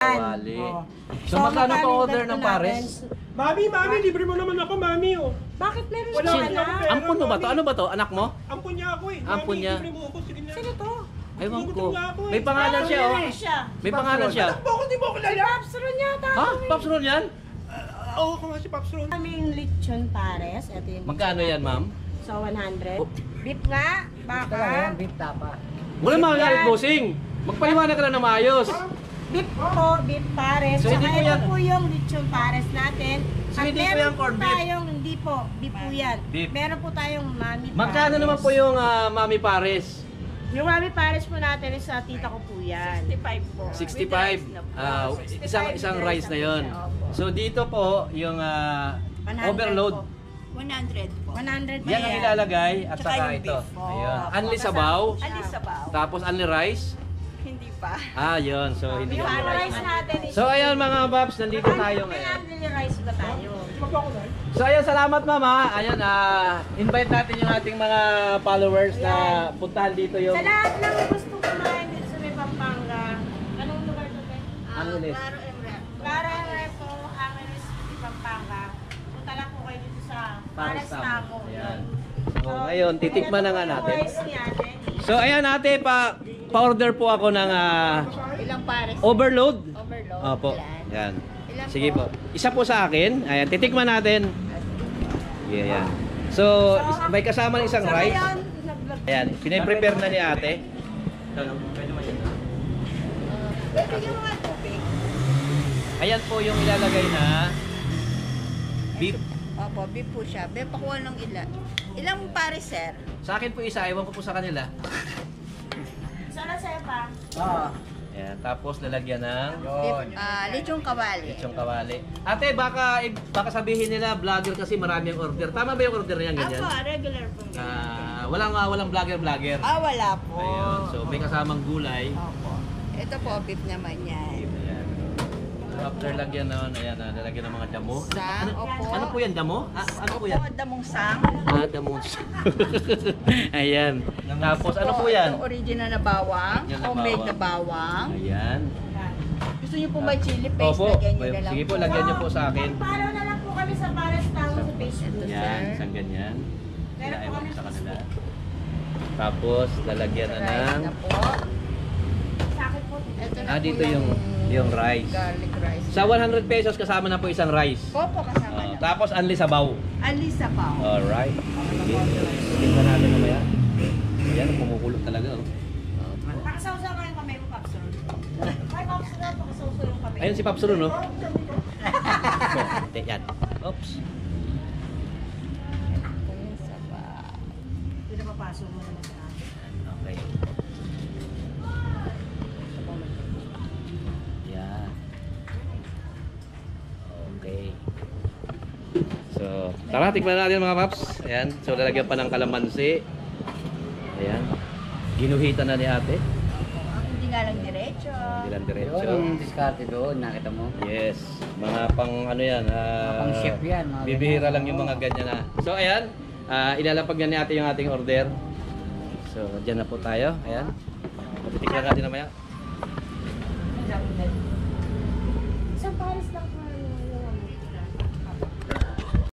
Kawali. Oh. So magkano pa order ng pares? Mami, libre mo naman ako, mami, oh. Bakit meron Wala siya akong na? pera, Ampun mo ba to? Ano ba to? Anak mo? Ampun niya ako eh. Ampun Mami, niya. libre mo ako, sige na. Sino to? Ewan ko. Gutom nga ako eh. May pangalan siya, oh. Siya. May pangalan siya. Takbo ako, di mo ako lala. Pops Ron yata. Ha? Pops Ron yan? Oo, ako nga si Pops Ron. Kaming lechon pares. Ito yung Magkano yan, ma'am? So, 100. Beef nga. Baka. Beef tapa. Wala magalit, bossing. Magpaliwanag ka na na maayos. Beef po, beef pares. So, hindi Tsaka po yan- ito po yung lechon pares natin. So, At hindi po meron yan corned beef? tayong, hindi po, beef po yan. Beef. Meron po tayong mami pares. Magkano naman po yung Mami Pares? Yung mami pares po natin is sa tita ko po yan. 65 po. 65. Isang rice na yon. So dito po yung 100 overload. po. 100 po. 100 ba Yan ang ilalagay at Tsaka saka yung ito. beef. Ayun. Unli sabaw. Alis sa baw. Tapos unli rice. Hindi pa. Yun. So hindi Yung unli unli rice. rice natin is... So ayun mga babs, nandito tayo May ngayon. unli rice ba tayo? So ayun, salamat mama. Ayun, invite natin yung ating mga followers na puntahan dito yung Sa lahat ng gusto kumain dito sa may Pampanga, anong lugar to, Ben? Angeles. Claro Emre. Clara Repo, Angeles, Pampanga. Punta lang po kayo dito sa Pares Pares Tamo. Tamo. Ayan. So ngayon, titikman na nga natin. Rice ni ate. So ayan ate, pa-order po ako ng Ilang pares? overload. Overload. Opo. Ilan? Yan. Ilan Sige po? po. Isa po sa akin. Ayan, titikman natin. Yeah, yan. So, may kasama ng isang So rice. ngayon, nag-vlog. Ayan, piniprepare na ni ate. Bigyan mo nga tubig. Ayan po yung ilalagay na beef. Opo, beef po siya. Be, pakuha ng ilan. Ilang pares, sir? Sa akin po isa, ewan ko po sa kanila. Sana sa'yo pa. Ayan, tapos lalagyan ng Beef, lechong kawali. lechong kawali. Ate, baka sabihin nila vlogger kasi marami ang order. Tama ba yung order na yan ganyan? Ako, regular po. Walang vlogger. Wala po. Ayun, so may kasamang gulay. Opo. Ito po, beef naman yan. Ayan. So after lagyan naman, ayan, lalagyan ng mga damo. Sang, opo. Ano po yan, damo? Ano po yan? Opo, damong sang. Damo. Ayan. Tapos ano po yan? Ito, original na bawang. Yan na Homemade bawang. na bawang. Ayan. Gusto niyo po ba chili paste? Opo. Lagyan niyo na lang Sige po, lagyan niyo po sa akin. Follow na lang po kami sa Pares Tamo sa Facebook. Ito, Yan, sir. isang ganyan. Meron po Pinaiwan kami ko sa sa kanila. Tapos lalagyan na Rice ng na po. Sa akin po. Ito na po dito yung rice. garlic rice. Sa 100 pesos kasama na po isang rice. Opo, kasama na. Tapos unli sabaw. Alisa pa. Alright. Sige. Tingnan natin mamaya. Ayan, kumukulot talaga. Oh. Pakasawsaw ka yung kamay mo, Pops Ron. Ay, Pops Ron, pakasawsaw yung kamay. Ayun si Pops Ron, no? Yan. Oops. Alisa pa. Hindi na papasok mo naman sa akin. Okay. Yan. Okay. So, tara, tikman natin mga paps. Ayan. So, lalagyan pa ng kalamansi. Ayan. Ginuhitan na ni ate. Hindi nga lang diretso. Hindi lang diretso. Yun ang diskarte doon, nakita mo. Yes. Mga pang ano yan. Pang chef yan, mga Bibihira ganyan. lang yung mga ganyan na. So, ayan. Ilalapag na ni ate yung ating order. So, dyan na po tayo. Ayan. Titikman natin namaya.